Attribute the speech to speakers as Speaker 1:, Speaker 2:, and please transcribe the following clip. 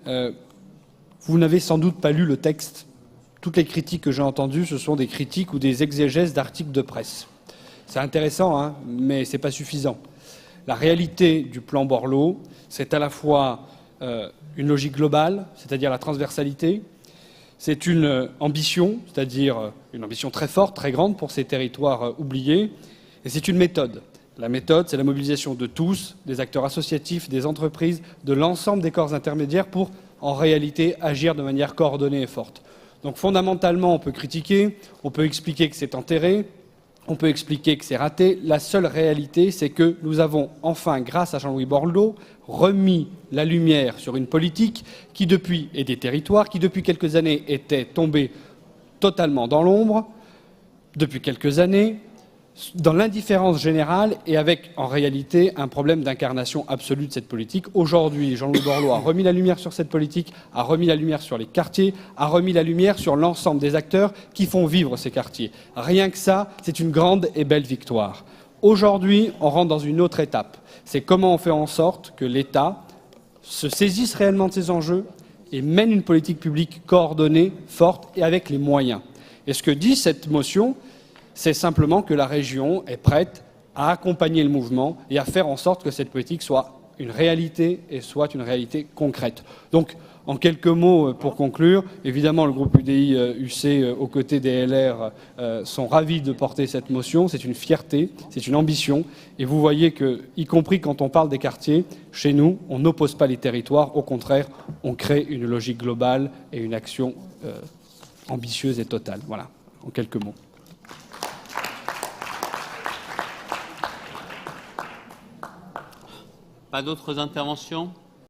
Speaker 1: Vous n'avez sans doute pas lu le texte. Toutes les critiques que j'ai entendues, ce sont des critiques ou des exégèses d'articles de presse. C'est intéressant, hein, mais ce n'est pas suffisant. La réalité du plan Borloo, c'est à la fois une logique globale, c'est-à-dire la transversalité, c'est une ambition, c'est-à-dire une ambition très forte, très grande pour ces territoires oubliés, et c'est une méthode. La méthode, c'est la mobilisation de tous, des acteurs associatifs, des entreprises, de l'ensemble des corps intermédiaires pour, en réalité, agir de manière coordonnée et forte. Donc fondamentalement, on peut critiquer, on peut expliquer que c'est enterré, on peut expliquer que c'est raté. La seule réalité, c'est que nous avons enfin, grâce à Jean-Louis Borloo, remis la lumière sur une politique qui depuis, et des territoires qui depuis quelques années étaient tombés totalement dans l'ombre, depuis quelques années, dans l'indifférence générale et avec, en réalité, un problème d'incarnation absolue de cette politique. Aujourd'hui, Jean-Louis Borloo a remis la lumière sur cette politique, a remis la lumière sur les quartiers, a remis la lumière sur l'ensemble des acteurs qui font vivre ces quartiers. Rien que ça, c'est une grande et belle victoire. Aujourd'hui, on rentre dans une autre étape. C'est comment on fait en sorte que l'État se saisisse réellement de ces enjeux et mène une politique publique coordonnée, forte et avec les moyens. Et ce que dit cette motion, c'est simplement que la région est prête à accompagner le mouvement et à faire en sorte que cette politique soit une réalité et soit une réalité concrète. Donc, en quelques mots, pour conclure, évidemment, le groupe UDI-UC, aux côtés des LR, sont ravis de porter cette motion. C'est une fierté, c'est une ambition. Et vous voyez que, y compris quand on parle des quartiers, chez nous, on n'oppose pas les territoires. Au contraire, on crée une logique globale et une action ambitieuse et totale. Voilà, en quelques mots.
Speaker 2: Pas d'autres interventions ?